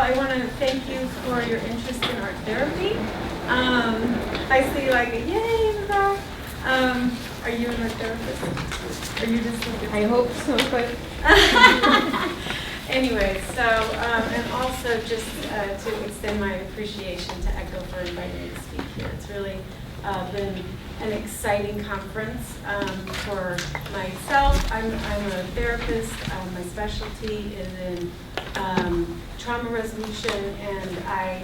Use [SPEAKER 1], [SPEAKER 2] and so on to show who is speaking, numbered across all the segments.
[SPEAKER 1] I want to thank you for your interest in art therapy. I see like a yay in the back. Are you an art therapist? Are you just looking?
[SPEAKER 2] I hope so, but
[SPEAKER 1] anyway, so and also just to extend my appreciation to Echo for inviting me to speak here. It's really been an exciting conference for myself. I'm a therapist. My specialty is in trauma resolution, and I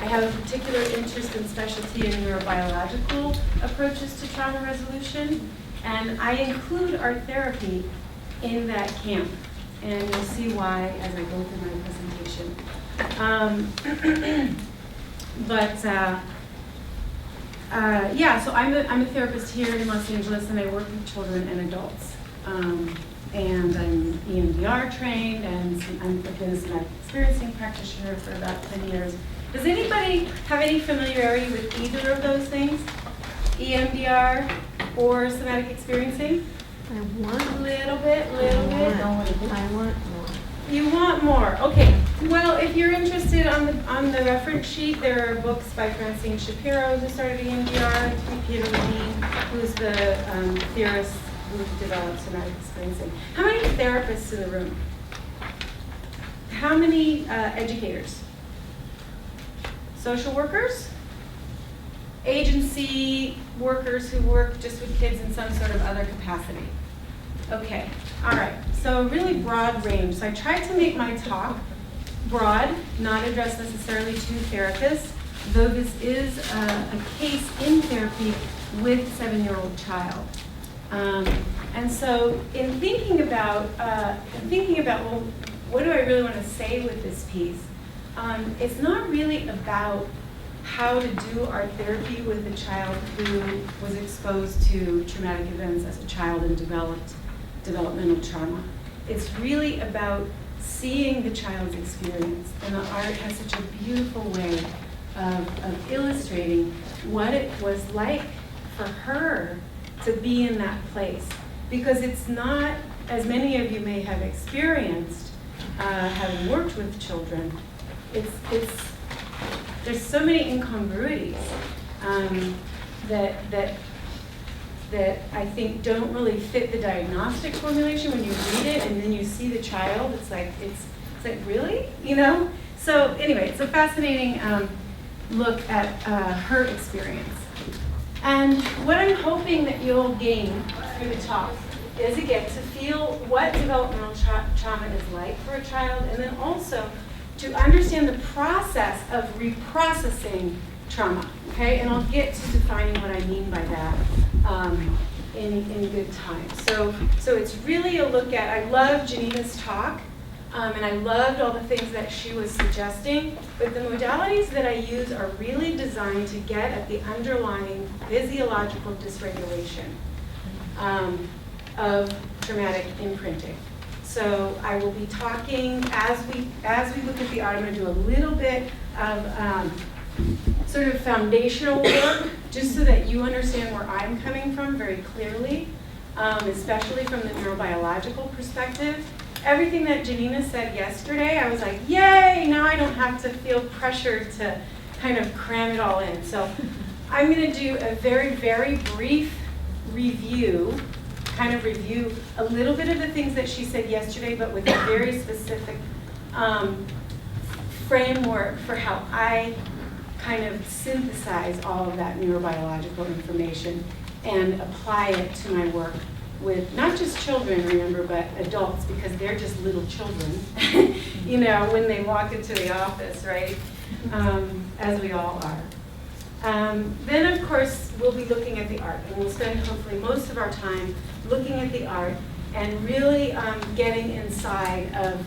[SPEAKER 1] have a particular interest and specialty in neurobiological approaches to trauma resolution, and I include art therapy in that camp, and you'll see why as I go through my presentation. Yeah, so I'm a therapist here in Los Angeles, and I work with children and adults. And I'm EMDR trained, and I've been a somatic experiencing practitioner for about 10 years. Does anybody have any familiarity with either of those things? EMDR or somatic experiencing?
[SPEAKER 2] I want
[SPEAKER 1] A little bit.
[SPEAKER 2] I want more.
[SPEAKER 1] You want more, okay. Well, if you're interested on the reference sheet, there are books by Francine Shapiro, who started EMDR, and Peter Levine, who's the theorist who developed somatic experiencing. How many therapists in the room? How many educators? Social workers? Agency workers who work just with kids in some sort of other capacity? Okay, all right, so a really broad range. So I tried to make my talk broad, not address necessarily to therapists, though this is a case in therapy with a 7-year-old child. And so in thinking about, well, what do I really want to say with this piece? It's not really about how to do art therapy with a child who was exposed to traumatic events as a child and developed developmental trauma. It's really about seeing the child's experience, and the art has such a beautiful way of illustrating what it was like for her to be in that place. Because it's not, as many of you may have experienced, having worked with children, there's so many incongruities that I think don't really fit the diagnostic formulation when you read it and then you see the child. It's like really, you know? So anyway, it's a fascinating look at her experience. And what I'm hoping that you'll gain through the talk is, again, to feel what developmental trauma is like for a child, and then also to understand the process of reprocessing trauma, okay? And I'll get to defining what I mean by that in good time. So it's really a look at, I love Janina's talk, and I loved all the things that she was suggesting, but the modalities that I use are really designed to get at the underlying physiological dysregulation of traumatic imprinting. So I will be talking, as we look at the art, I'm going to do a little bit of sort of foundational work, just so that you understand where I'm coming from very clearly, especially from the neurobiological perspective. Everything that Janina said yesterday, I was like, yay, now I don't have to feel pressured to kind of cram it all in. So I'm going to do a very, very brief review, kind of review a little bit of the things that she said yesterday, but with a very specific framework for how I kind of synthesize all of that neurobiological information and apply it to my work with not just children, remember, but adults, because they're just little children, you know, when they walk into the office, right? As we all are. Then, of course, we'll be looking at the art, and we'll spend hopefully most of our time looking at the art and really getting inside of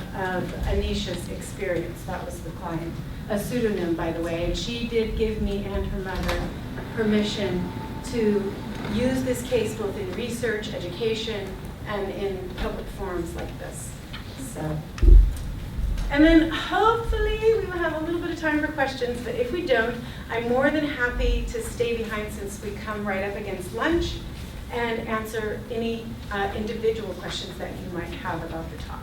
[SPEAKER 1] Anisha's experience. That was the client. A pseudonym, by the way, and she did give me and her mother permission to use this case both in research, education, and in public forums like this. So, and then hopefully we will have a little bit of time for questions, but if we don't, I'm more than happy to stay behind since we come right up against lunch and answer any individual questions that you might have about the talk.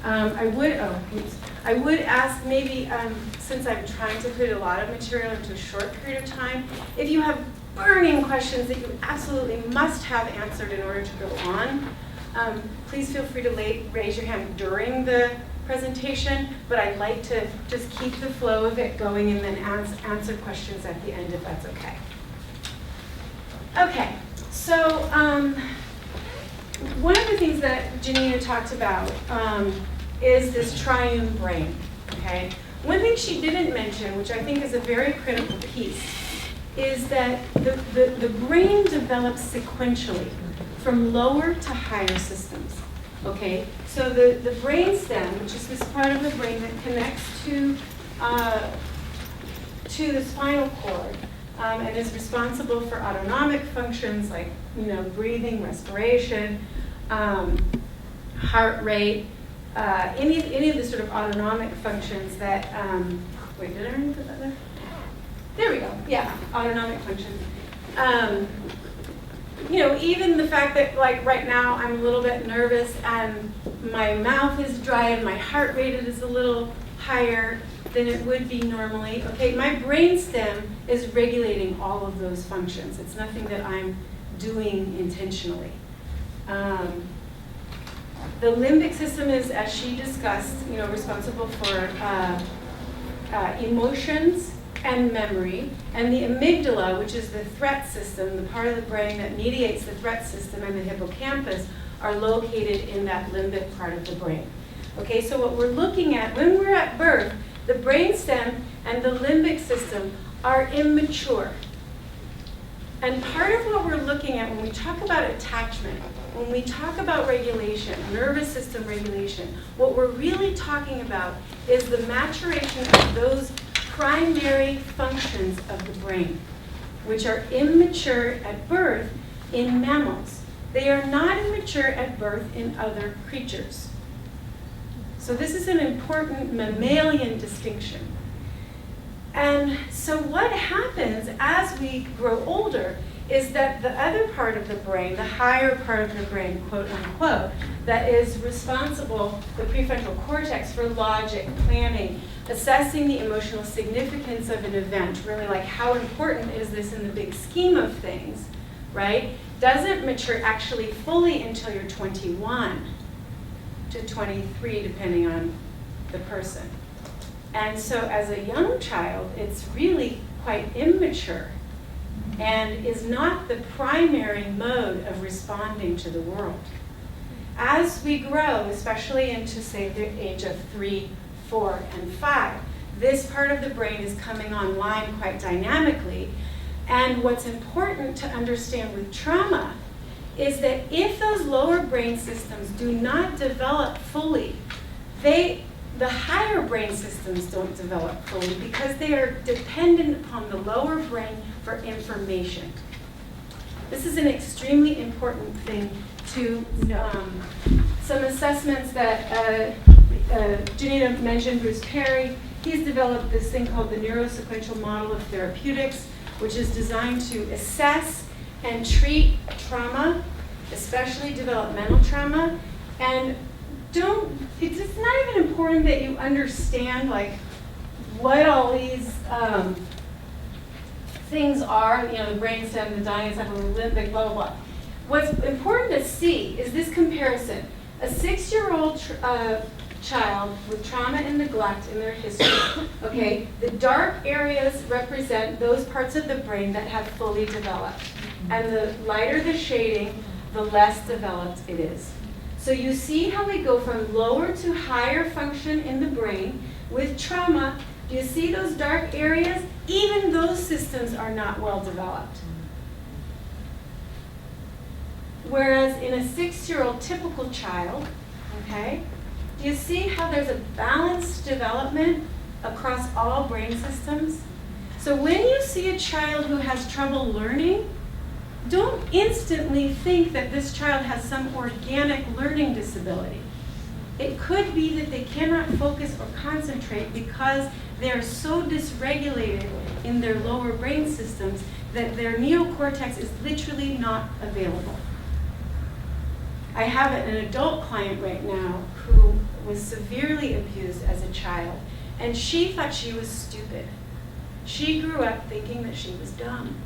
[SPEAKER 1] I would ask maybe, since I'm trying to fit a lot of material into a short period of time, if you have burning questions that you absolutely must have answered in order to go on, please feel free to raise your hand during the presentation, but I'd like to just keep the flow of it going and then answer questions at the end if that's okay. Okay, so one of the things that Janina talked about is this triune brain, okay? One thing she didn't mention, which I think is a very critical piece, is that the brain develops sequentially from lower to higher systems, okay? So the brain stem, which is this part of the brain that connects to the spinal cord, and is responsible for autonomic functions like, breathing, respiration, heart rate, any of the sort of autonomic functions that, wait, did I already put that there? There we go, yeah, autonomic functions. Even the fact that, like, right now I'm a little bit nervous and my mouth is dry and my heart rate is a little higher than it would be normally. Okay, my brainstem is regulating all of those functions. It's nothing that I'm doing intentionally. The limbic system is, as she discussed, responsible for emotions and memory, and the amygdala, which is the threat system, the part of the brain that mediates the threat system, and the hippocampus are located in that limbic part of the brain. Okay, so what we're looking at when we're at birth, the brainstem and the limbic system are immature. And part of what we're looking at when we talk about attachment, when we talk about regulation, nervous system regulation, what we're really talking about is the maturation of those primary functions of the brain, which are immature at birth in mammals. They are not immature at birth in other creatures. So this is an important mammalian distinction. And so what happens as we grow older is that the other part of the brain, the higher part of the brain, quote unquote, that is responsible, the prefrontal cortex, for logic, planning, assessing the emotional significance of an event, really like how important is this in the big scheme of things, right, doesn't mature actually fully until you're 21 to 23, depending on the person. And so as a young child, it's really quite immature and is not the primary mode of responding to the world. As we grow, especially into, say, the age of 3, 4, and 5, this part of the brain is coming online quite dynamically. And what's important to understand with trauma is that if those lower brain systems do not develop fully, the higher brain systems don't develop fully because they are dependent upon the lower brain for information. This is an extremely important thing to know. Some assessments that Janina mentioned, Bruce Perry, he's developed this thing called the neurosequential model of therapeutics, which is designed to assess and treat trauma, especially developmental trauma. And it's not even important that you understand like what all these things are, the brainstem, the diencephalon, the limbic, blah, blah, blah. What's important to see is this comparison. A 6-year-old child with trauma and neglect in their history, okay, the dark areas represent those parts of the brain that have fully developed. And the lighter the shading, the less developed it is. So you see how we go from lower to higher function in the brain with trauma. Do you see those dark areas? Even those systems are not well developed. Whereas in a 6-year-old typical child, okay, do you see how there's a balanced development across all brain systems? So when you see a child who has trouble learning, don't instantly think that this child has some organic learning disability. It could be that they cannot focus or concentrate because they're so dysregulated in their lower brain systems that their neocortex is literally not available. I have an adult client right now who was severely abused as a child, and she thought she was stupid. She grew up thinking that she was dumb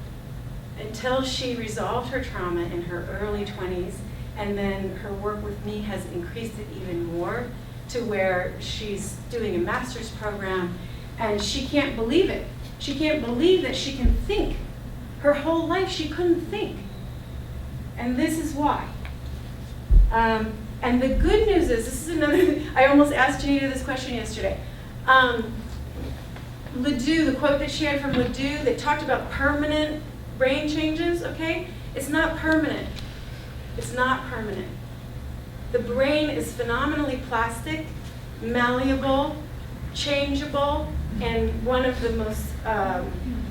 [SPEAKER 1] until she resolved her trauma in her early 20s, and then her work with me has increased it even more to where she's doing a master's program, and she can't believe it. She can't believe that she can think. Her whole life she couldn't think. And this is why. And the good news is, this is another, I almost asked Janita this question yesterday. Ledoux, the quote that she had from Ledoux that talked about permanent brain changes, okay? It's not permanent. It's not permanent. The brain is phenomenally plastic, malleable, changeable, and one of the most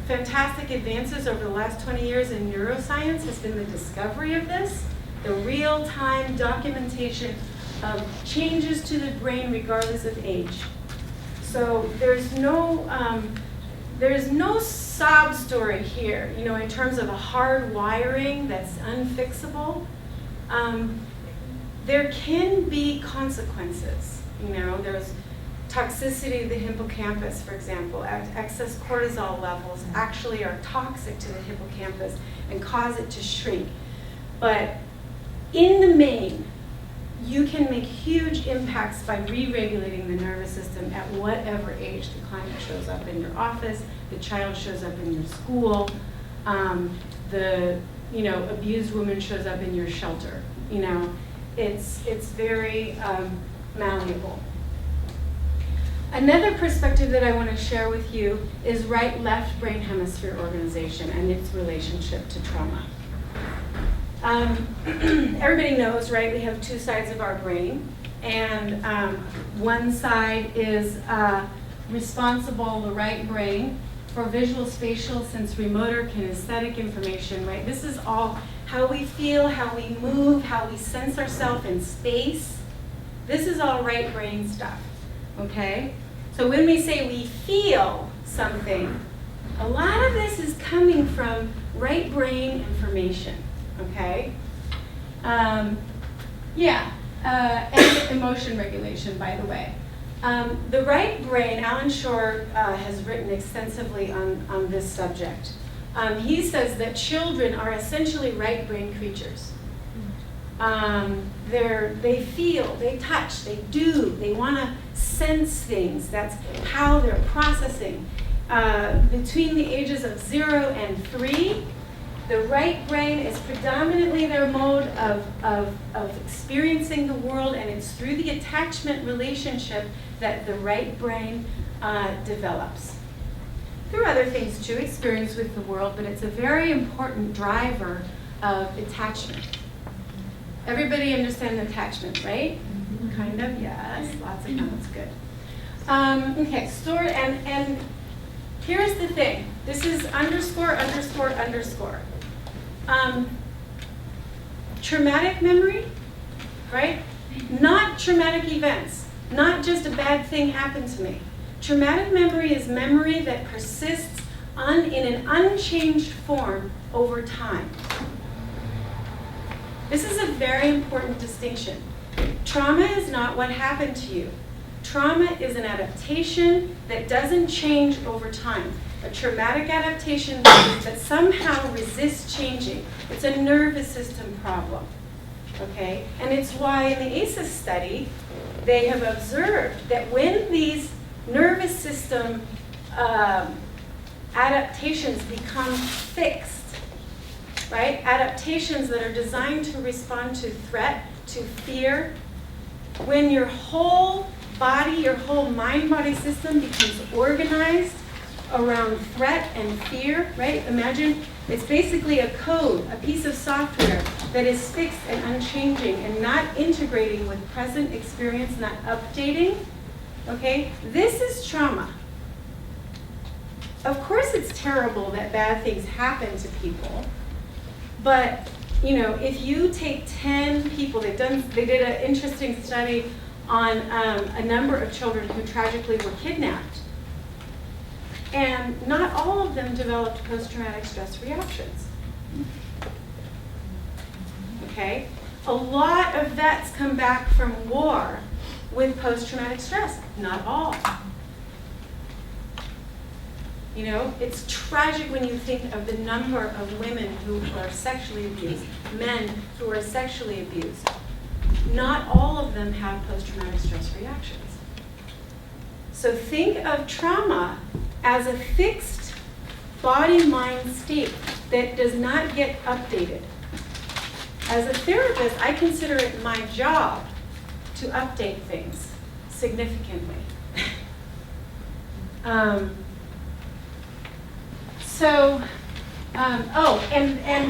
[SPEAKER 1] fantastic advances over the last 20 years in neuroscience has been the discovery of this, the real-time documentation of changes to the brain regardless of age. So there's no sob story here, you know, in terms of a hard wiring that's unfixable. There can be consequences, you know. There's toxicity of the hippocampus, for example. Excess cortisol levels actually are toxic to the hippocampus and cause it to shrink. But in the main, you can make huge impacts by re-regulating the nervous system at whatever age the client shows up in your office, the child shows up in your school, the abused woman shows up in your shelter. You know, it's very malleable. Another perspective that I want to share with you is right-left brain hemisphere organization and its relationship to trauma. Everybody knows, right, we have two sides of our brain, and one side is responsible, the right brain, for visual, spatial, sensory motor, kinesthetic information, right? This is all how we feel, how we move, how we sense ourselves in space. This is all right brain stuff, okay? So when we say we feel something, a lot of this is coming from right brain information, okay? And emotion regulation, by the way. The right brain, Alan Shore has written extensively on this subject. He says that children are essentially right brain creatures. They feel, they touch, they do, they want to sense things. That's how they're processing. Between the ages of 0 and 3, the right brain is predominantly their mode of experiencing the world, and it's through the attachment relationship that the right brain develops. Through other things too, experience with the world, but it's a very important driver of attachment. Everybody understand attachment, right? Mm-hmm. Kind of, yes. Lots of comments, good. Okay, store, and here's the thing. This is underscore. Traumatic memory, right? Not traumatic events. Not just a bad thing happened to me. Traumatic memory is memory that persists in an unchanged form over time. This is a very important distinction. Trauma is not what happened to you. Trauma is an adaptation that doesn't change over time. A traumatic adaptation means that somehow resists changing. It's a nervous system problem, okay? And it's why in the ACEs study, they have observed that when these nervous system adaptations become fixed, right? Adaptations that are designed to respond to threat, to fear, when your whole body, your whole mind-body system becomes organized around threat and fear, right? Imagine it's basically a code, a piece of software that is fixed and unchanging and not integrating with present experience, not updating, okay? This is trauma. Of course it's terrible that bad things happen to people, but you know, if you take 10 people, they did an interesting study on a number of children who tragically were kidnapped. And not all of them developed post-traumatic stress reactions. Okay? A lot of vets come back from war with post-traumatic stress, not all. You know, it's tragic when you think of the number of women who are sexually abused, men who are sexually abused. Not all of them have post-traumatic stress reactions. So think of trauma as a fixed body-mind state that does not get updated. As a therapist, I consider it my job to update things significantly. And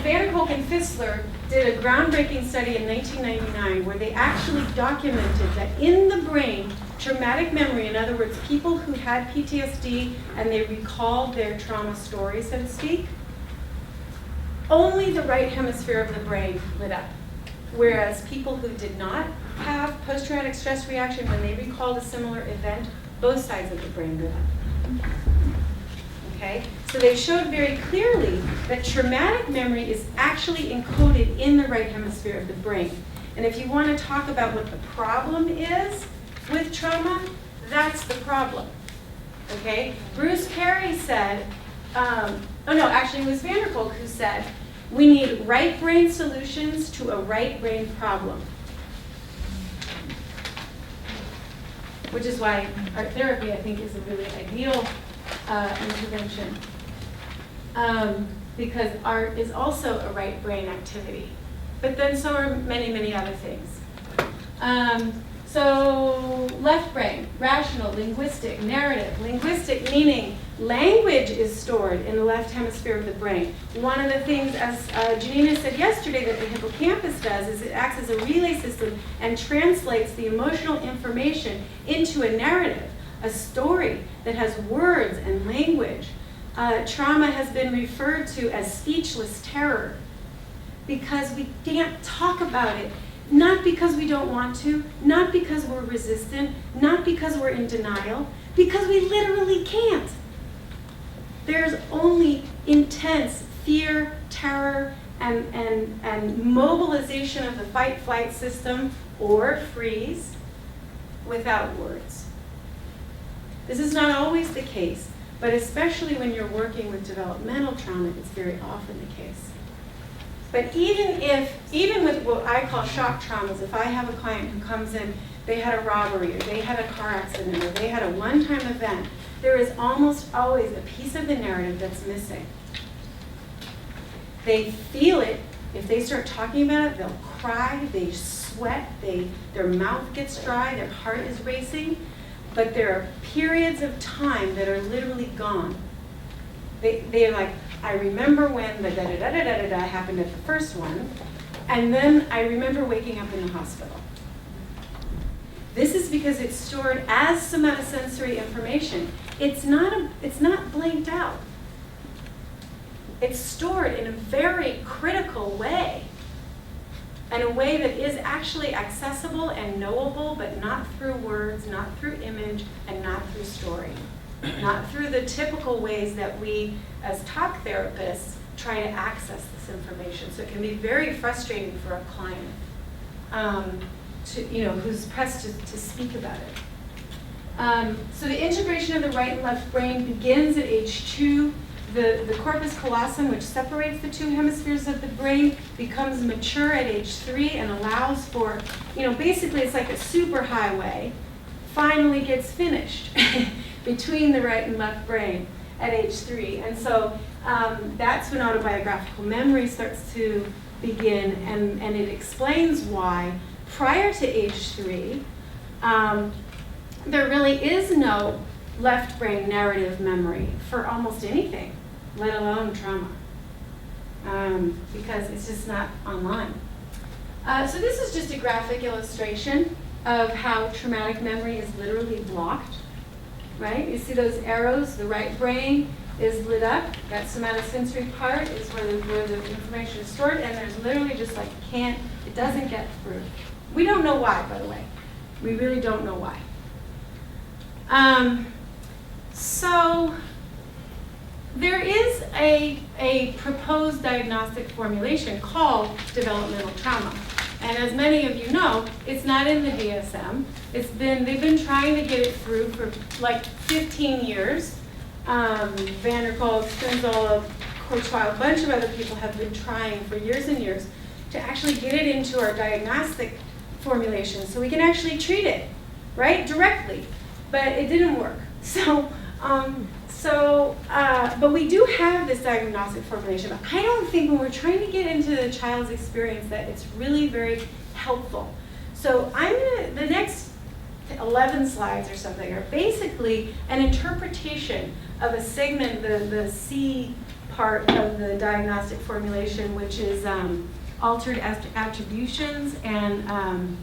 [SPEAKER 1] Van Kolk and Fissler did a groundbreaking study in 1999 where they actually documented that in the brain, traumatic memory, in other words, people who had PTSD and they recalled their trauma story, so to speak, only the right hemisphere of the brain lit up. Whereas people who did not have post-traumatic stress reaction, when they recalled a similar event, both sides of the brain lit up. Okay? So they showed very clearly that traumatic memory is actually encoded in the right hemisphere of the brain. And if you want to talk about what the problem is with trauma, that's the problem. Okay? Bruce Perry said, it was Van Kolk who said, we need right brain solutions to a right brain problem. Which is why art therapy, I think, is a really ideal intervention. Because art is also a right brain activity. But then so are many, many other things. So left brain, rational, linguistic, narrative. Linguistic meaning language is stored in the left hemisphere of the brain. One of the things, as Janina said yesterday, that the hippocampus does is it acts as a relay system and translates the emotional information into a narrative, a story that has words and language. Trauma has been referred to as speechless terror because we can't talk about it. Not because we don't want to, not because we're resistant, not because we're in denial, because we literally can't. There's only intense fear, terror, and mobilization of the fight-flight system or freeze without words. This is not always the case, but especially when you're working with developmental trauma, it's very often the case. But even with what I call shock traumas, if I have a client who comes in, they had a robbery, or they had a car accident, or they had a one-time event, there is almost always a piece of the narrative that's missing. They feel it. If they start talking about it, they'll cry, they sweat, their mouth gets dry, their heart is racing, but there are periods of time that are literally gone. They're like, I remember when the da-da-da-da-da-da happened at the first one, and then I remember waking up in the hospital. This is because it's stored as somatosensory information. It's not blanked out. It's stored in a very critical way, and a way that is actually accessible and knowable, but not through words, not through image, and not through story. Not through the typical ways that we, as talk therapists, try to access this information. So it can be very frustrating for a client who's pressed to speak about it. So the integration of the right and left brain begins at age 2. The corpus callosum, which separates the two hemispheres of the brain, becomes mature at age 3 and allows for, basically it's like a superhighway, finally gets finished between the right and left brain at age 3. And so that's when autobiographical memory starts to begin, and it explains why prior to age 3, there really is no left brain narrative memory for almost anything, let alone trauma, because it's just not online. So this is just a graphic illustration of how traumatic memory is literally blocked. Right? You see those arrows? The right brain is lit up. That somatosensory part is where the information is stored, and there's literally just like it doesn't get through. We don't know why, by the way. We really don't know why. So there is a proposed diagnostic formulation called developmental trauma. And as many of you know, it's not in the DSM. They've been trying to get it through for like 15 years. Vanderkolk, Spinzola, Kurzweil, a bunch of other people have been trying for years and years to actually get it into our diagnostic formulation so we can actually treat it, right, directly. But it didn't work. But we do have this diagnostic formulation. But I don't think when we're trying to get into the child's experience that it's really very helpful. So the next 11 slides or something are basically an interpretation of a segment, the C part of the diagnostic formulation, which is altered attributions and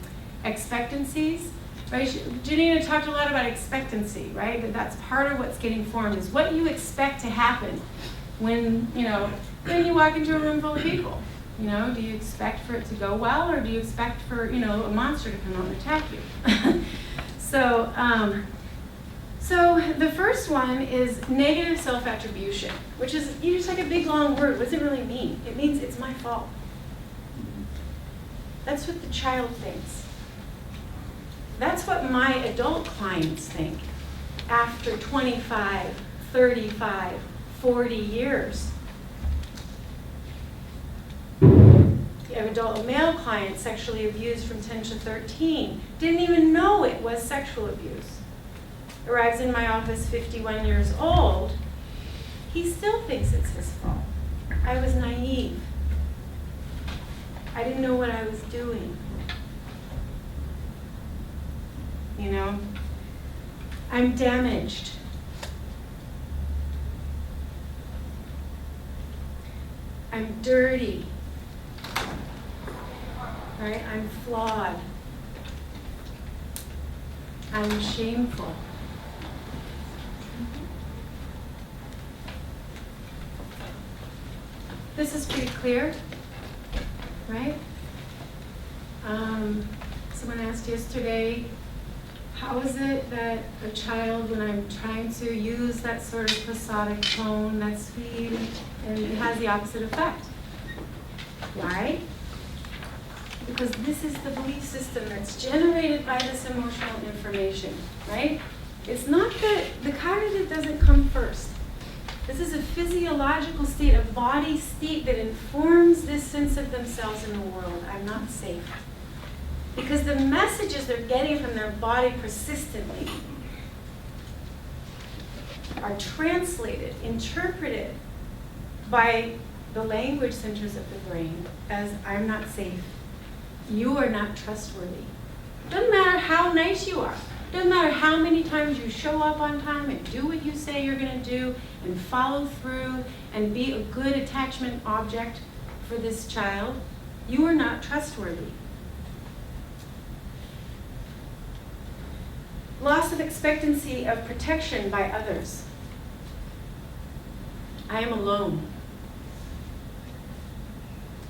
[SPEAKER 1] expectancies. Right? Janina talked a lot about expectancy, right? That's part of what's getting formed, is what you expect to happen when you walk into a room full of people. Do you expect for it to go well, or do you expect for, a monster to come out and attack you? So the first one is negative self-attribution, which is just like a big long word. What does it really mean? It means it's my fault. That's what the child thinks. That's what my adult clients think after 25, 35, 40 years. You have adult male clients sexually abused from 10 to 13, didn't even know it was sexual abuse. Arrives in my office 51 years old, he still thinks it's his fault. I was naive. I didn't know what I was doing. I'm damaged. I'm dirty. Right? I'm flawed. I'm shameful. This is pretty clear, right? Someone asked yesterday, how is it that a child, when I'm trying to use that sort of prosodic tone, that's sweet, and it has the opposite effect? Why? Because this is the belief system that's generated by this emotional information, right? It's not that the cognitive doesn't come first. This is a physiological state, a body state that informs this sense of themselves in the world. I'm not safe. Because the messages they're getting from their body persistently are translated, interpreted by the language centers of the brain as I'm not safe. You are not trustworthy. Doesn't matter how nice you are. Doesn't matter how many times you show up on time and do what you say you're going to do and follow through and be a good attachment object for this child. You are not trustworthy. Loss of expectancy of protection by others. I am alone.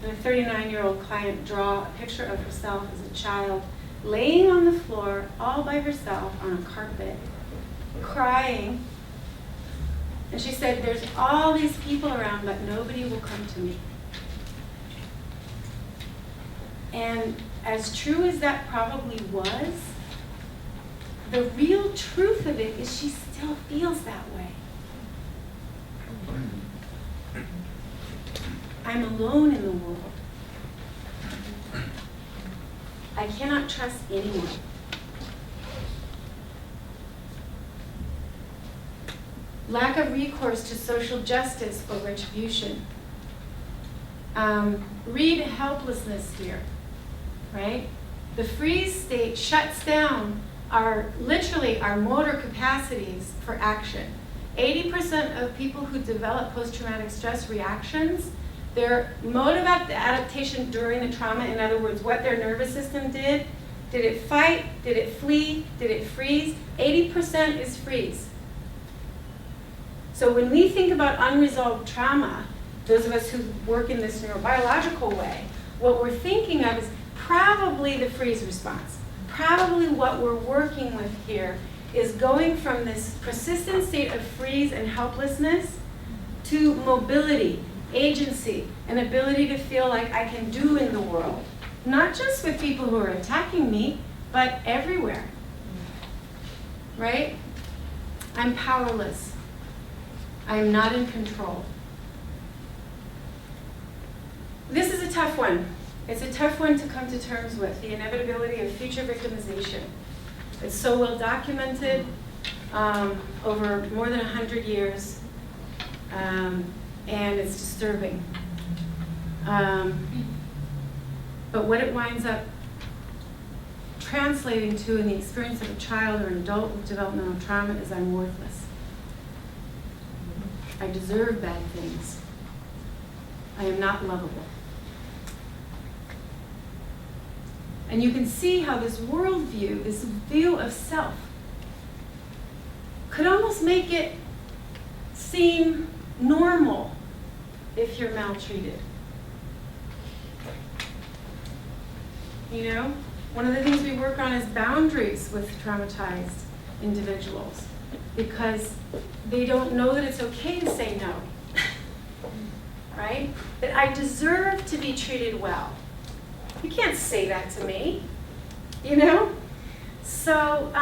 [SPEAKER 1] And a 39-year-old client draw a picture of herself as a child laying on the floor all by herself on a carpet, crying. And she said, there's all these people around, but nobody will come to me. And as true as that probably was, the real truth of it is she still feels that way. I'm alone in the world. I cannot trust anyone. Lack of recourse to social justice or retribution. Read helplessness here, right? The freeze state shuts down literally our motor capacities for action. 80% of people who develop post-traumatic stress reactions, their mode of adaptation during the trauma, in other words, what their nervous system did it fight, did it flee, did it freeze? 80% is freeze. So when we think about unresolved trauma, those of us who work in this neurobiological way, what we're thinking of is probably the freeze response. Probably what we're working with here is going from this persistent state of freeze and helplessness to mobility, agency, an ability to feel like I can do in the world, not just with people who are attacking me, but everywhere, right? I'm powerless. I'm not in control. This is a tough one. It's a tough one to come to terms with, the inevitability of future victimization. It's so well documented over more than 100 years, and it's disturbing. But what it winds up translating to in the experience of a child or an adult with developmental trauma is I'm worthless. I deserve bad things. I am not lovable. And you can see how this worldview, this view of self, could almost make it seem normal if you're maltreated. You know, one of the things we work on is boundaries with traumatized individuals, because they don't know that it's okay to say no, right? That I deserve to be treated well. You can't say that to me, you know? So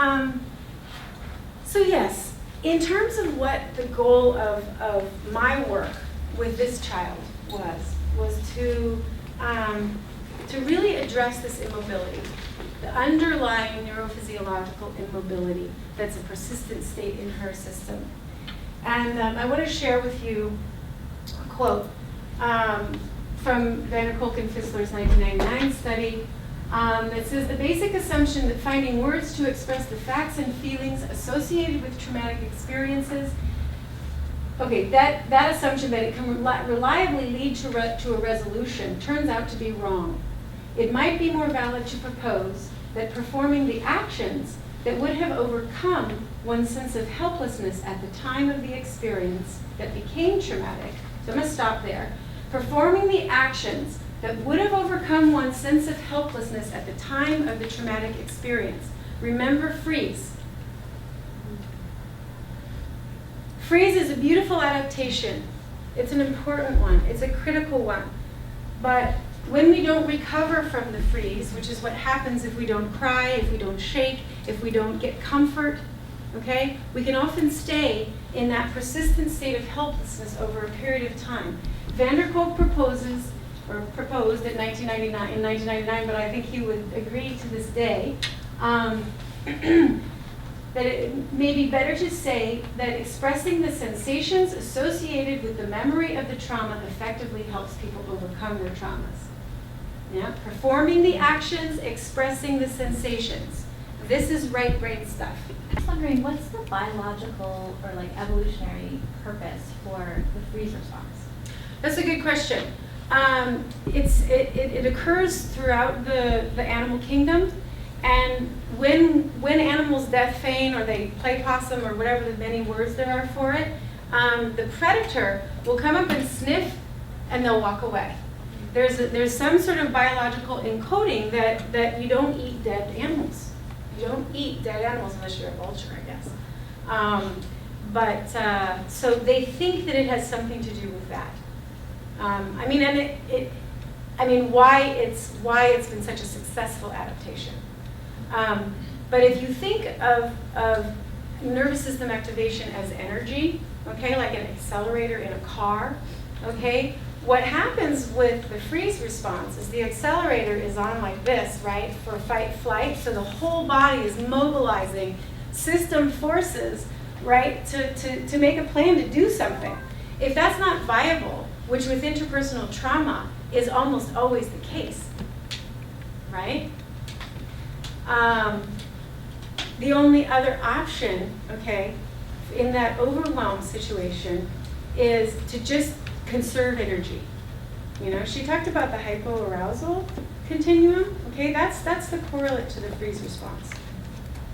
[SPEAKER 1] yes, in terms of what the goal of my work with this child was to really address this immobility, the underlying neurophysiological immobility that's a persistent state in her system. And I want to share with you a quote from Van der Kolk and Fissler's 1999 study that says, the basic assumption that finding words to express the facts and feelings associated with traumatic experiences, that assumption that it can reliably lead to a resolution turns out to be wrong. It might be more valid to propose that performing the actions that would have overcome one's sense of helplessness at the time of the experience that became traumatic, so I'm going to stop there, performing the actions that would have overcome one's sense of helplessness at the time of the traumatic experience. Remember freeze. Freeze is a beautiful adaptation. It's an important one. It's a critical one. But when we don't recover from the freeze, which is what happens if we don't cry, if we don't shake, if we don't get comfort, okay, we can often stay in that persistent state of helplessness over a period of time. Van der Kolk proposed in 1999, but I think he would agree to this day, that it may be better to say that expressing the sensations associated with the memory of the trauma effectively helps people overcome their traumas. Yeah? Performing the actions, expressing the sensations. This is right brain stuff.
[SPEAKER 3] I was wondering, what's the biological or evolutionary purpose for the freeze response?
[SPEAKER 1] That's a good question. It occurs throughout the animal kingdom, and when animals death feign or they play possum or whatever the many words there are for it, the predator will come up and sniff, and they'll walk away. There's some sort of biological encoding that you don't eat dead animals. You don't eat dead animals unless you're a vulture, I guess. So they think that it has something to do with that. Why it's been such a successful adaptation. But if you think of nervous system activation as energy, okay, like an accelerator in a car, okay, what happens with the freeze response is the accelerator is on like this, right, for fight, flight, so the whole body is mobilizing system forces, right, to make a plan to do something. If that's not viable, which with interpersonal trauma is almost always the case, right? The only other option, okay, in that overwhelm situation is to just conserve energy. You know, she talked about the hypoarousal continuum, okay? That's the correlate to the freeze response,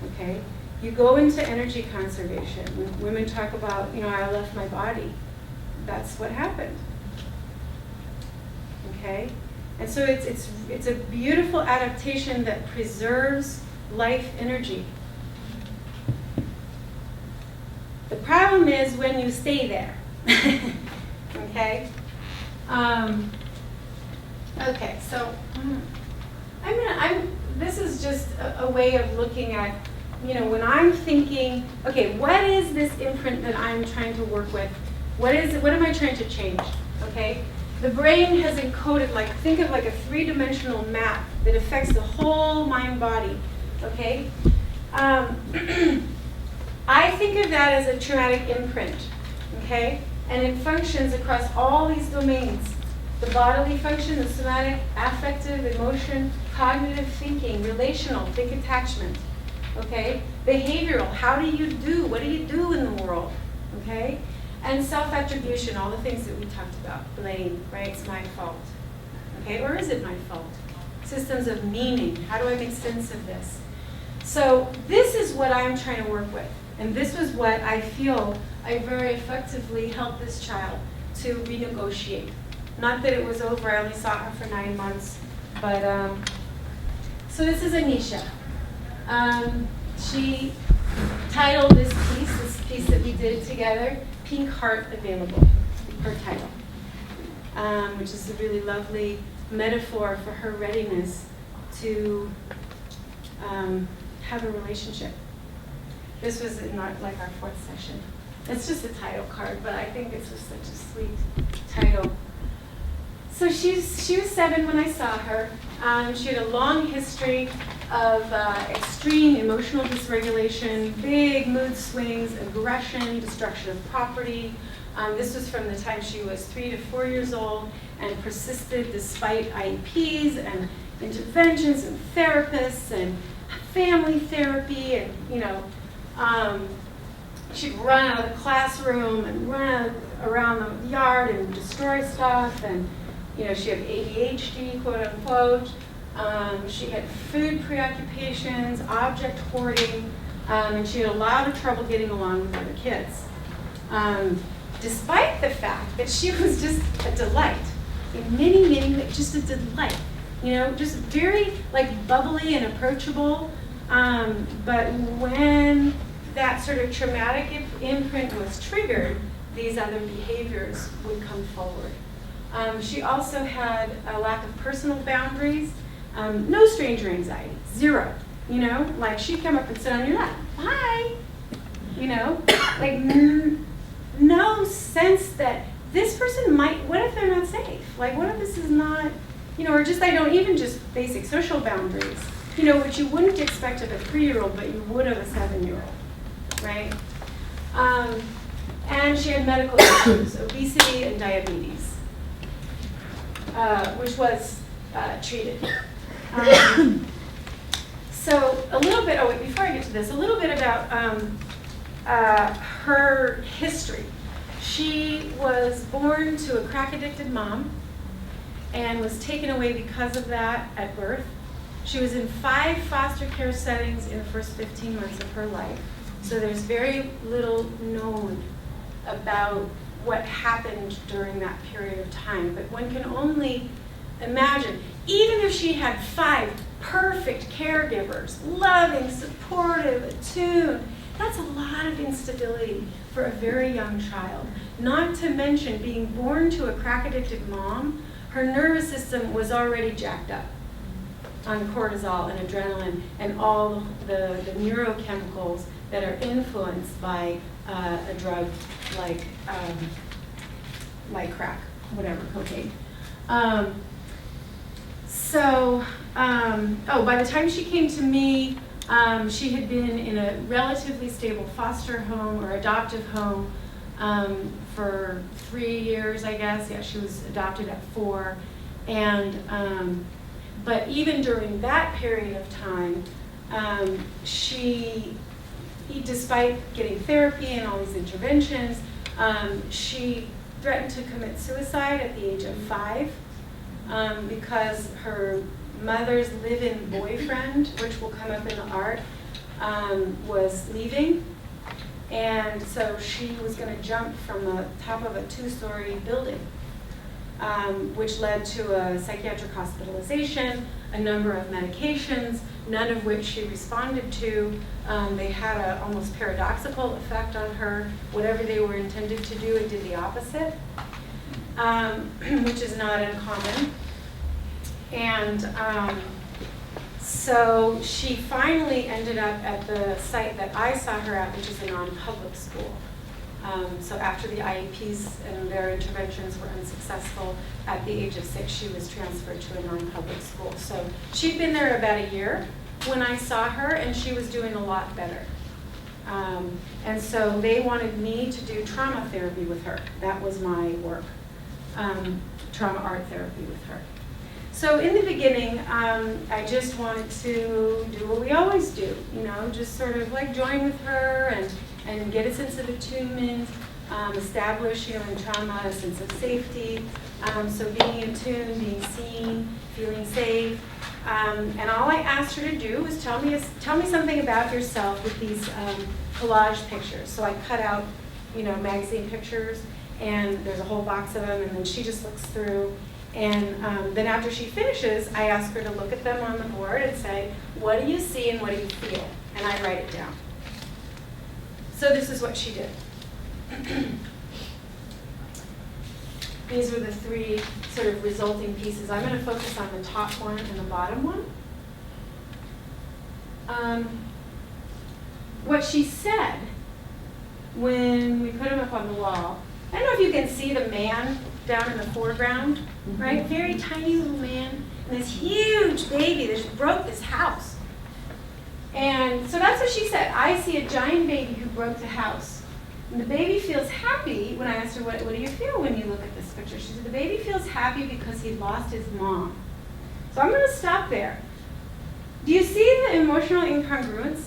[SPEAKER 1] okay? You go into energy conservation. When women talk about, I left my body, that's what happened. Okay? And so it's a beautiful adaptation that preserves life energy. The problem is when you stay there. Okay? Okay, so This is just a way of looking at, when I'm thinking, okay, what is this imprint that I'm trying to work with? What am I trying to change? Okay? The brain has encoded, think of like a three-dimensional map that affects the whole mind body. Okay? I think of that as a traumatic imprint. Okay? And it functions across all these domains. The bodily function, the somatic, affective, emotion, cognitive thinking, relational, think attachment, okay? Behavioral, how do you do? What do you do in the world, okay? And self-attribution, all the things that we talked about. Blame, right? It's my fault, okay? Or is it my fault? Systems of meaning, how do I make sense of this? So this is what I'm trying to work with. And this was what I feel I very effectively helped this child to renegotiate. Not that it was over, I only saw her for 9 months, but, so this is Anisha. She titled this piece that we did together, Pink Heart Available, her title, which is a really lovely metaphor for her readiness to have a relationship. This was not like our 4th session. It's just a title card, but I think this was such a sweet title. So she was 7 when I saw her. She had a long history of extreme emotional dysregulation, big mood swings, aggression, destruction of property. This was from the time she was 3 to 4 years old and persisted despite IEPs and interventions and therapists and family therapy and, she'd run out of the classroom and run around the yard and destroy stuff and she had ADHD, quote unquote. She had food preoccupations, object hoarding, and she had a lot of trouble getting along with other kids. Despite the fact that she was just a delight, many, just a delight. Just very bubbly and approachable. But when that sort of traumatic imprint was triggered, these other behaviors would come forward. She also had a lack of personal boundaries, no stranger anxiety, 0. She'd come up and sit on your lap, hi, no sense that this person might, what if they're not safe? What if this is not, or just just basic social boundaries, which you wouldn't expect of a 3-year-old, but you would of a 7-year-old, right? And she had medical issues, obesity and diabetes. Which was treated. So a little bit, before I get to this, a little bit about her history. She was born to a crack-addicted mom and was taken away because of that at birth. She was in 5 foster care settings in the first 15 months of her life. So there's very little known about what happened during that period of time. But one can only imagine, even if she had 5 perfect caregivers, loving, supportive, attuned, that's a lot of instability for a very young child. Not to mention being born to a crack-addicted mom, her nervous system was already jacked up on cortisol and adrenaline and all the neurochemicals that are influenced by a drug like crack, whatever, cocaine. By the time she came to me, she had been in a relatively stable foster home or adoptive home for 3 years, I guess. Yeah, she was adopted at 4. And, but even during that period of time, despite getting therapy and all these interventions, she threatened to commit suicide at the age of 5 because her mother's live-in boyfriend, which will come up in the art, was leaving. And so she was going to jump from the top of a 2-story building, which led to a psychiatric hospitalization, a number of medications, none of which she responded to. They had an almost paradoxical effect on her. Whatever they were intended to do, it did the opposite, which is not uncommon. And So she finally ended up at the site that I saw her at, which is a non-public school. So after the IEPs and their interventions were unsuccessful, at the age of 6, she was transferred to a non-public school. So she'd been there about a year when I saw her, and she was doing a lot better. And so they wanted me to do trauma therapy with her. That was my work, trauma art therapy with her. So in the beginning, I just wanted to do what we always do, just sort of like join with her and get a sense of attunement, establish, in trauma, a sense of safety. So being attuned, being seen, feeling safe. And all I asked her to do was tell me something about yourself with these collage pictures. So I cut out, magazine pictures, and there's a whole box of them, and then she just looks through. And then after she finishes, I ask her to look at them on the board and say, what do you see and what do you feel? And I write it down. So this is what she did. These were the 3 sort of resulting pieces. I'm going to focus on the top one and the bottom one. What she said when we put him up on the wall, I don't know if you can see the man down in the foreground, right? Very tiny little man, and this huge baby that just broke this house. And so that's what she said. I see a giant baby who broke the house. And the baby feels happy. When I asked her, what do you feel when you look at this picture? She said, the baby feels happy because he lost his mom. So I'm going to stop there. Do you see the emotional incongruence?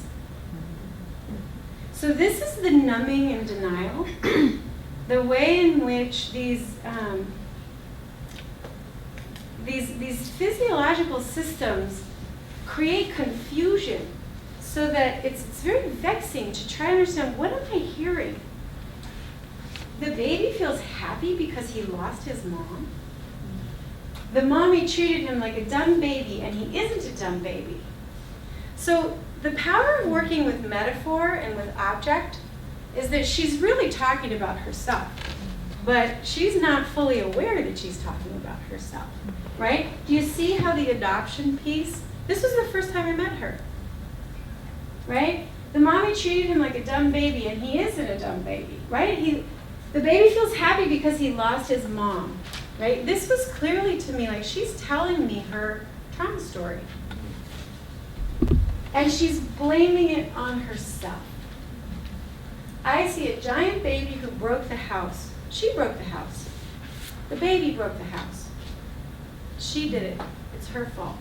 [SPEAKER 1] So this is the numbing and denial. The way in which these physiological systems create confusion, so that it's very vexing to try to understand, what am I hearing? The baby feels happy because he lost his mom. The mommy treated him like a dumb baby, and he isn't a dumb baby. So the power of working with metaphor and with object is that she's really talking about herself, but she's not fully aware that she's talking about herself, right? Do you see how the adoption piece, this was the first time I met her, right? The mommy treated him like a dumb baby, and he isn't a dumb baby, right? The baby feels happy because he lost his mom, right? This was clearly to me like she's telling me her trauma story. And she's blaming it on herself. I see a giant baby who broke the house. She broke the house. The baby broke the house. She did it. It's her fault.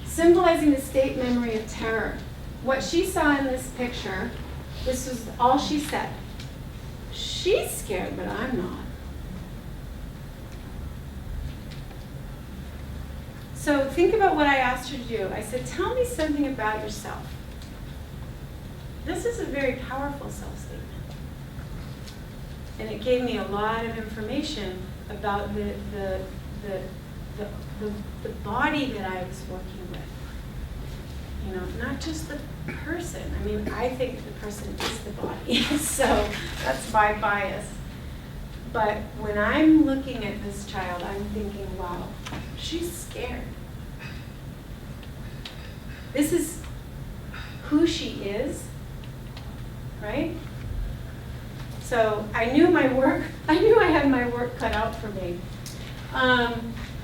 [SPEAKER 1] Symbolizing the state memory of terror. What she saw in this picture, this was all she said. She's scared, but I'm not. So think about what I asked her to do. I said, tell me something about yourself. This is a very powerful self-statement. And it gave me a lot of information about the body that I was working with. Not just the person. I mean, I think the person is the body, so that's my bias. But when I'm looking at this child, I'm thinking, wow, she's scared. This is who she is, right? So I knew I had my work cut out for me.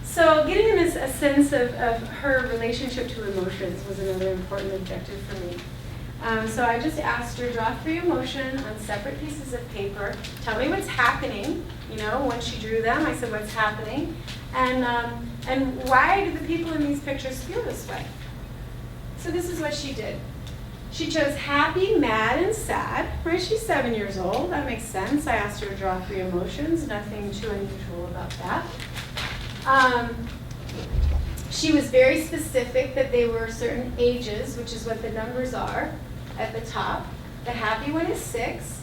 [SPEAKER 1] So getting a sense of her relationship to emotions was another important objective for me. So I just asked her, draw 3 emotions on separate pieces of paper. Tell me what's happening. When she drew them, I said, what's happening? And why do the people in these pictures feel this way? So this is what she did. She chose happy, mad, and sad. Right? She's 7 years old. That makes sense. I asked her to draw 3 emotions. Nothing too unusual about that. She was very specific that they were certain ages, which is what the numbers are at the top. The happy one is 6.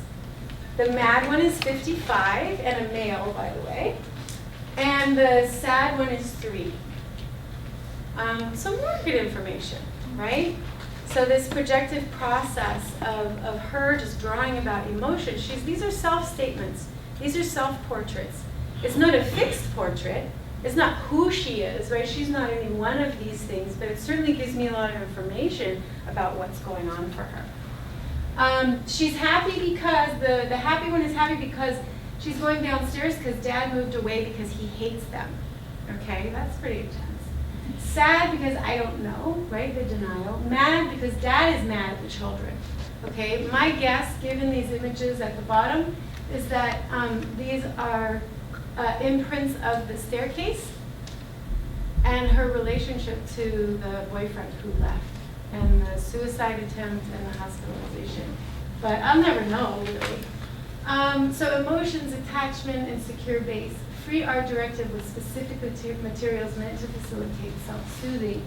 [SPEAKER 1] The mad one is 55, and a male, by the way. And the sad one is 3. So more good information, right? So this projective process of her just drawing about emotion, these are self-statements. These are self-portraits. It's not a fixed portrait. It's not who she is, right? She's not any one of these things, but it certainly gives me a lot of information about what's going on for her. She's happy because, the happy one is happy because she's going downstairs because Dad moved away because he hates them. Okay, that's pretty intense. Sad because I don't know, right, the denial. Mad because Dad is mad at the children. Okay, my guess, given these images at the bottom, is that these are imprints of the staircase and her relationship to the boyfriend who left, and the suicide attempt and the hospitalization. But I'll never know, really. So emotions, attachment, and secure base. Free art directed with specific materials meant to facilitate self-soothing.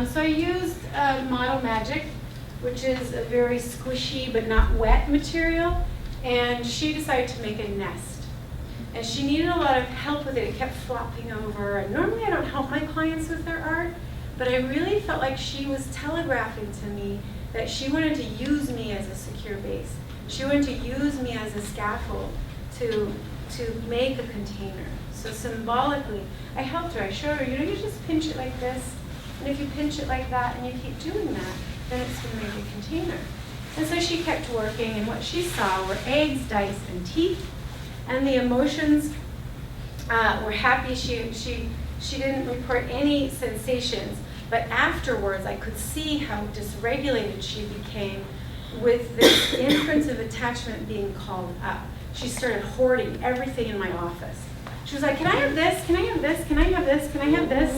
[SPEAKER 1] So I used Model Magic, which is a very squishy but not wet material, and she decided to make a nest. And she needed a lot of help with it. It kept flopping over. And normally I don't help my clients with their art, but I really felt like she was telegraphing to me that she wanted to use me as a secure base. She wanted to use me as a scaffold to make a container. So symbolically, I helped her. I showed her, you just pinch it like this, and if you pinch it like that and you keep doing that, then it's going to make a container. And so she kept working, and what she saw were eggs, dice, and teeth. And the emotions were happy. She didn't report any sensations, but afterwards I could see how dysregulated she became with this imprint of attachment being called up. She started hoarding everything in my office. She was like, can I have this? Can I have this? Can I have this? Can I have this?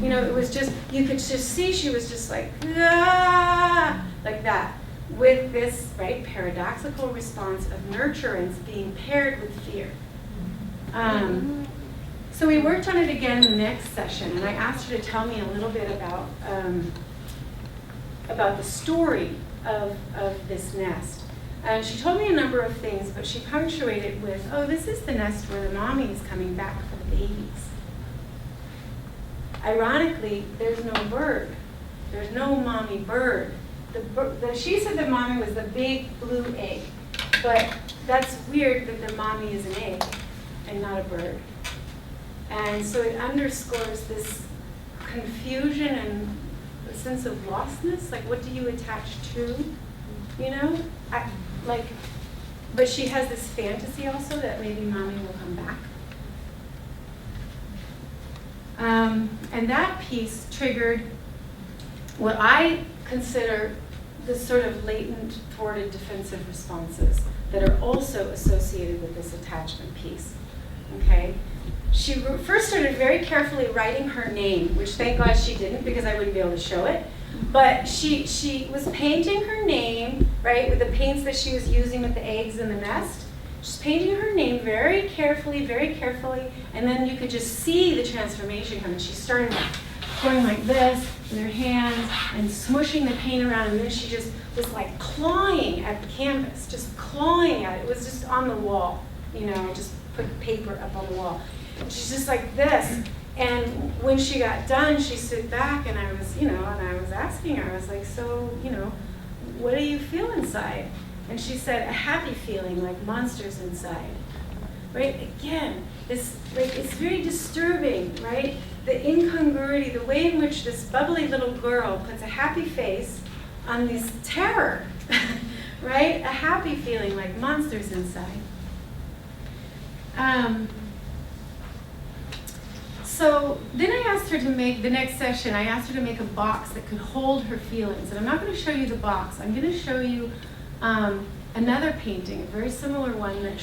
[SPEAKER 1] It was just, you could just see she was just like, ah, like that. With this, right, paradoxical response of nurturance being paired with fear. So we worked on it again in the next session, and I asked her to tell me a little bit about the story of this nest. And she told me a number of things, but she punctuated with, oh, this is the nest where the mommy is coming back for the babies. Ironically, there's no bird. There's no mommy bird. She said the mommy was the big blue egg, but that's weird that the mommy is an egg and not a bird. And so it underscores this confusion and a sense of lostness, like what do you attach to, but she has this fantasy also that maybe mommy will come back. And that piece triggered what I consider the sort of latent thwarted defensive responses that are also associated with this attachment piece, okay? She first started very carefully writing her name, which thank God she didn't because I wouldn't be able to show it. But she was painting her name, right, with the paints that she was using with the eggs in the nest. She's painting her name very carefully, and then you could just see the transformation coming. She started going like this with her hands and smushing the paint around, and then she just was like clawing at the canvas, just clawing at it. It was just on the wall, just put paper up on the wall. She's just like this. And when she got done, she stood back, and I was, and I was asking her, I was like, so, what do you feel inside? And she said, a happy feeling, like monsters inside, right? Again, it's very disturbing, right? The incongruity, the way in which this bubbly little girl puts a happy face on this terror, right? A happy feeling, like monsters inside. So then I asked her to make, the next session, I asked her to make a box that could hold her feelings. And I'm not going to show you the box. I'm going to show you another painting, a very similar one that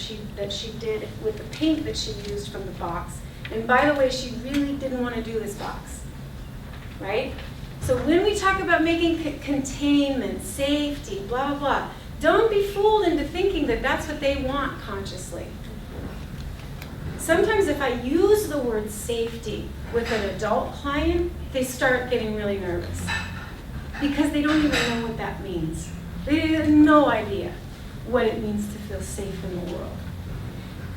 [SPEAKER 1] she did with the paint that she used from the box. And by the way, she really didn't want to do this box, right? So when we talk about making containment, safety, blah, blah, don't be fooled into thinking that that's what they want consciously. Sometimes if I use the word safety with an adult client, they start getting really nervous because they don't even know what that means. They have no idea what it means to feel safe in the world.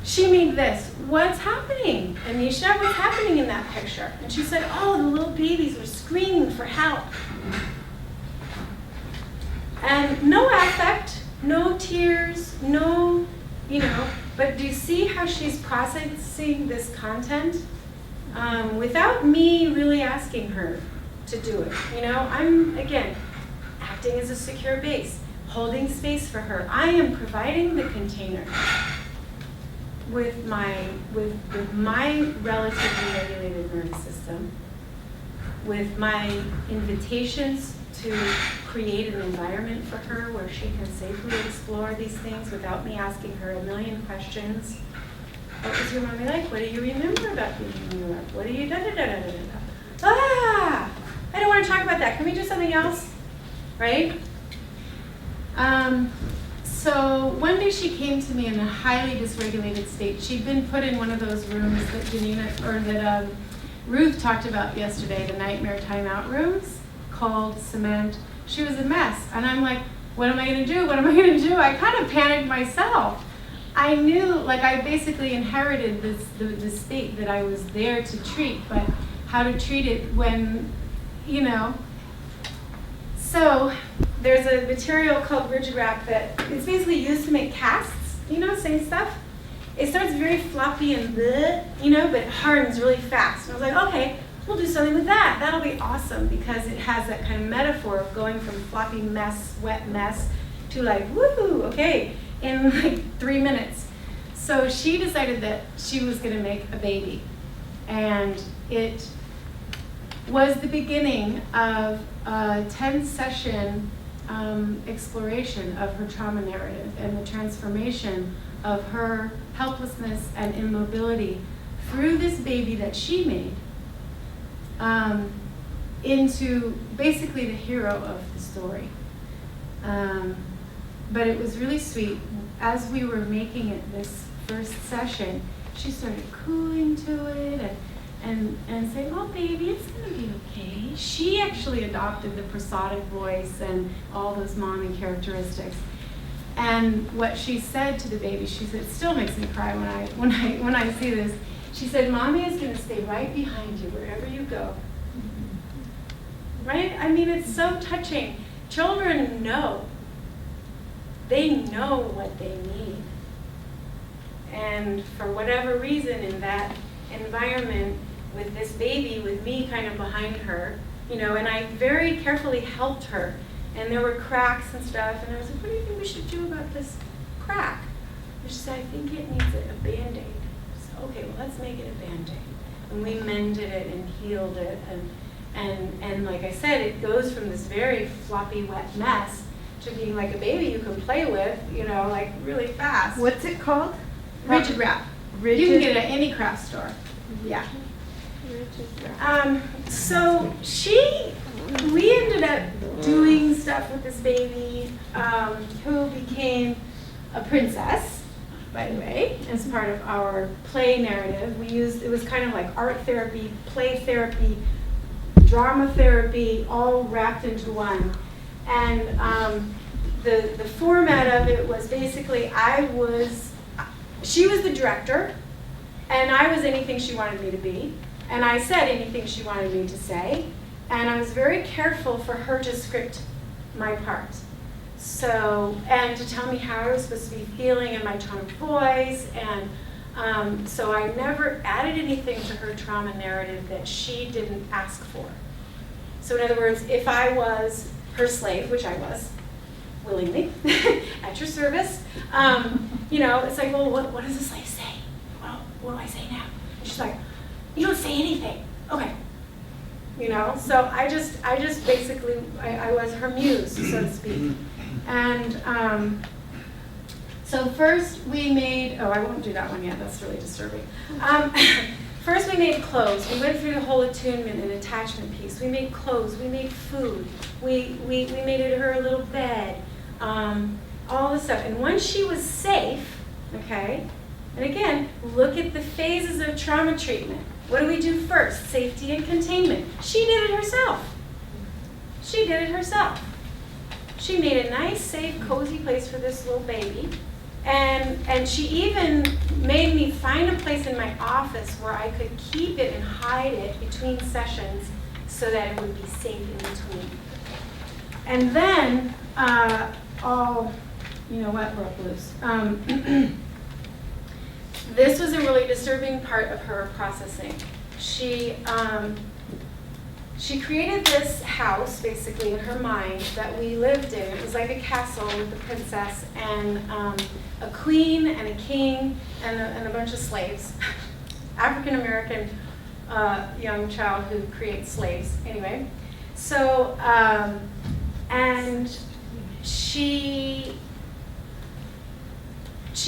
[SPEAKER 1] She made this. What's happening, Anisha? What's happening in that picture? And she said, oh, the little babies were screaming for help. And no affect, no tears, no, But do you see how she's processing this content without me really asking her to do it? You know, I'm, again, acting as a secure base, holding space for her. I am providing the container with my relatively regulated nervous system, with my invitations to create an environment for her where she can safely explore these things without me asking her a million questions. What was your mommy like? What do you remember about being in New York? What do you da-da-da-da-da-da? Ah! I don't want to talk about that. Can we do something else? Right? So one day she came to me in a highly dysregulated state. She'd been put in one of those rooms that that Ruth talked about yesterday, the nightmare timeout rooms, called cement. She was a mess. And I'm like, what am I going to do? What am I going to do? I kind of panicked myself. I knew, like, I basically inherited this state that I was there to treat, but how to treat it when, you know. So there's a material called rigid wrap that is basically used to make casts, you know, same stuff. It starts very floppy and bleh, you know, but it hardens really fast. And I was like, okay, we'll do something with that. That'll be awesome because it has that kind of metaphor of going from floppy mess, wet mess, to like, woohoo, okay, in like 3 minutes. So she decided that she was going to make a baby. And it was the beginning of a 10-session exploration of her trauma narrative and the transformation of her helplessness and immobility through this baby that she made into basically the hero of the story. But it was really sweet. As we were making it this first session, she started cooing to it and saying, oh baby, it's gonna be okay. She actually adopted the prosodic voice and all those mommy characteristics. And what she said to the baby, she said, it still makes me cry when I see this. She said, Mommy is gonna stay right behind you wherever you go. Right? I mean, it's so touching. Children know. They know what they need. And for whatever reason in that environment with this baby, with me kind of behind her, you know, and I very carefully helped her. And there were cracks and stuff, and I was like, what do you think we should do about this crack? And she said, I think it needs a Band-Aid. So, okay, well, let's make it a Band-Aid. And we mended it and healed it. And like I said, it goes from this very floppy, wet mess to being like a baby you can play with, you know, like really fast.
[SPEAKER 2] What's it called?
[SPEAKER 1] Rigid wrap.
[SPEAKER 2] Rigid?
[SPEAKER 1] You can get it at any craft store. Yeah.
[SPEAKER 2] Rigid wrap.
[SPEAKER 1] So we ended up doing stuff with this baby who became a princess, by the way, as part of our play narrative. It was kind of like art therapy, play therapy, drama therapy, all wrapped into one. And the format of it was basically she was the director, and I was anything she wanted me to be, and I said anything she wanted me to say, and I was very careful for her to script my part. So, and to tell me how I was supposed to be feeling in my tone of voice, and so I never added anything to her trauma narrative that she didn't ask for. So in other words, if I was her slave, which I was, willingly, at your service, you know, it's like, well, what does the slave say? Well, what do I say now? And she's like, you don't say anything. Okay. You know, so I just basically, I was her muse, so to speak. And so first we made, I won't do that one yet, that's really disturbing. First we made clothes. We went through the whole attunement and attachment piece. We made clothes, we made food, we made her a little bed, all this stuff. And once she was safe, okay, and again, look at the phases of trauma treatment. What do we do first? Safety and containment. She did it herself. She did it herself. She made a nice, safe, cozy place for this little baby. And she even made me find a place in my office where I could keep it and hide it between sessions so that it would be safe in between. And then, you know what, broke loose. this was a really disturbing part of her processing. She created this house, basically, in her mind that we lived in. It was like a castle with a princess and a queen and a king and a bunch of slaves. African-American young child who creates slaves. Anyway, so, and she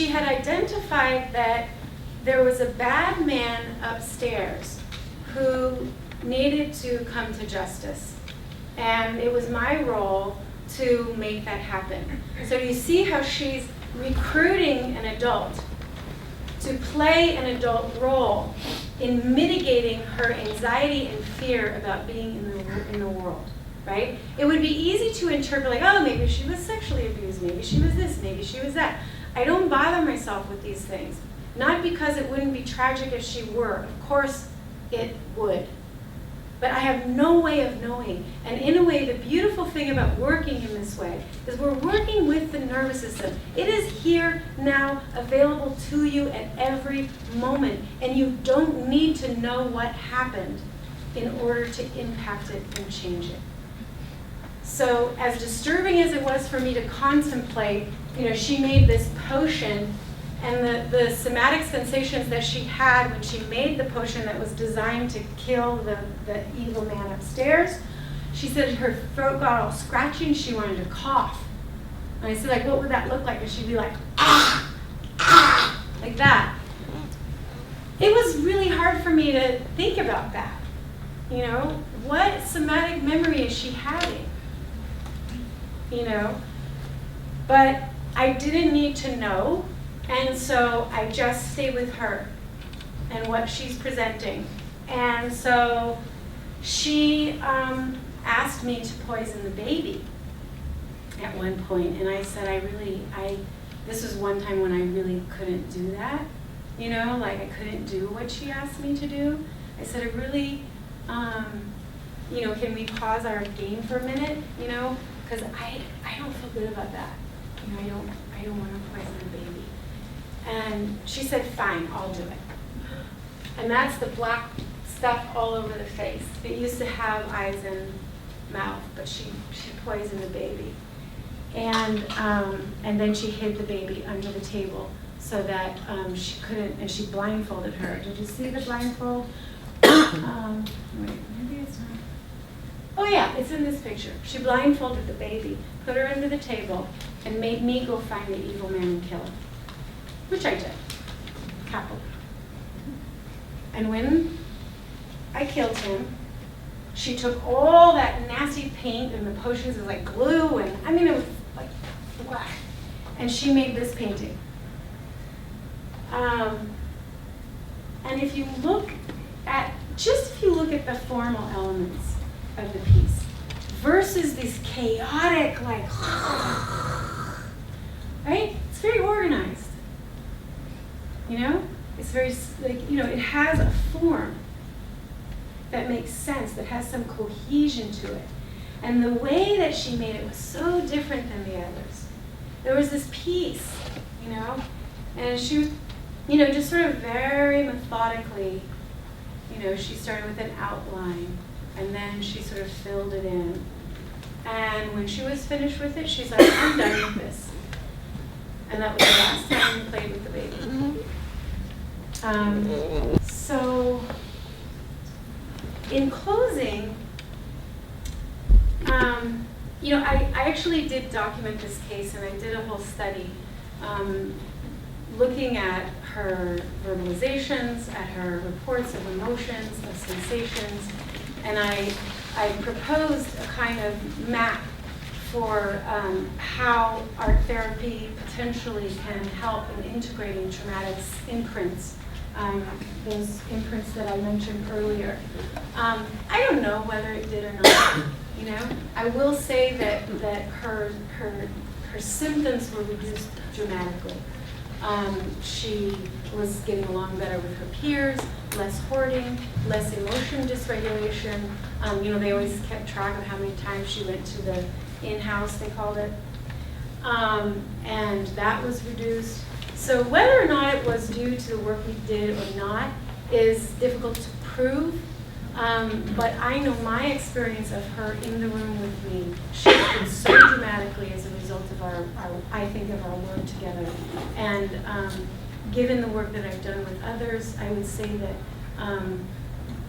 [SPEAKER 1] had identified that there was a bad man upstairs who needed to come to justice. And it was my role to make that happen. So you see how she's recruiting an adult to play an adult role in mitigating her anxiety and fear about being in the world, right? It would be easy to interpret like, oh, maybe she was sexually abused, maybe she was this, maybe she was that. I don't bother myself with these things. Not because it wouldn't be tragic if she were. Of course it would. But I have no way of knowing. And in a way, the beautiful thing about working in this way is we're working with the nervous system. It is here now, available to you at every moment. And you don't need to know what happened in order to impact it and change it. So as disturbing as it was for me to contemplate, she made this potion, and the somatic sensations that she had when she made the potion that was designed to kill the evil man upstairs, she said her throat got all scratchy and she wanted to cough. And I said, like, what would that look like? And she'd be like, ah, ah, like that. It was really hard for me to think about that. What somatic memory is she having? But I didn't need to know. And so I just stay with her and what she's presenting. And so she asked me to poison the baby at one point. And I said, this was one time when I really couldn't do that. I couldn't do what she asked me to do. I said, I really, can we pause our game for a minute? Because I don't feel good about that. I don't want to poison the baby. And she said, fine, I'll do it. And that's the black stuff all over the face. It used to have eyes and mouth, but she poisoned the baby. And then she hid the baby under the table so that she couldn't, and she blindfolded her. Did you see the blindfold? Wait, maybe it's not. Oh yeah, it's in this picture. She blindfolded the baby, put her under the table, and made me go find the evil man and kill him. Which I did, happily. And when I killed him, she took all that nasty paint and the potions was like glue, and it was like black. And she made this painting. And if you look at the formal elements of the piece versus these chaotic, right? It's very organized. It's very, it has a form that makes sense, that has some cohesion to it. And the way that she made it was so different than the others. There was this piece, and she was, just sort of very methodically, she started with an outline, and then she sort of filled it in. And when she was finished with it, she's like, I'm done with this. And that was the last time we played with the baby. So, in closing, I actually did document this case, and I did a whole study looking at her verbalizations, at her reports of emotions, of sensations, and I proposed a kind of map for how art therapy potentially can help in integrating traumatic imprints, those imprints that I mentioned earlier. I don't know whether it did or not. I will say that her symptoms were reduced dramatically. She was getting along better with her peers, less hoarding, less emotion dysregulation. They always kept track of how many times she went to the in-house, they called it. And that was reduced. So whether or not it was due to the work we did or not is difficult to prove. But I know my experience of her in the room with me shifted so dramatically as a result of I think of our work together. And given the work that I've done with others, I would say that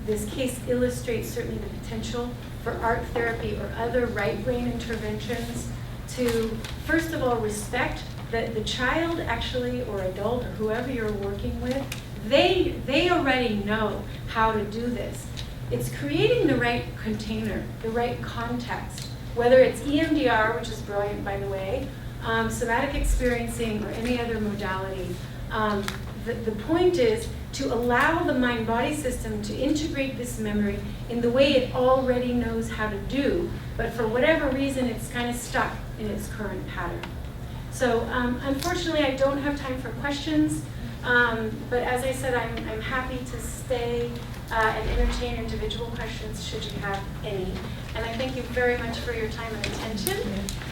[SPEAKER 1] this case illustrates certainly the potential for art therapy or other right brain interventions to, first of all, respect that the child actually, or adult, or whoever you're working with, they already know how to do this. It's creating the right container, the right context, whether it's EMDR, which is brilliant, by the way, somatic experiencing, or any other modality. The point is to allow the mind-body system to integrate this memory in the way it already knows how to do, but for whatever reason, it's kind of stuck in its current pattern. So unfortunately, I don't have time for questions, but as I said, I'm happy to stay and entertain individual questions should you have any. And I thank you very much for your time and attention,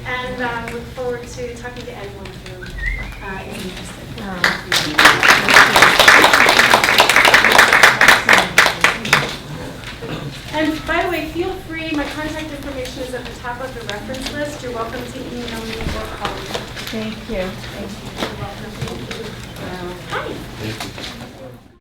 [SPEAKER 1] and look forward to talking to anyone who is interested. And by the way, feel free, my contact information is at the top of the reference list. You're welcome to email me or call me.
[SPEAKER 2] Thank you.
[SPEAKER 1] Thank you. You're welcome.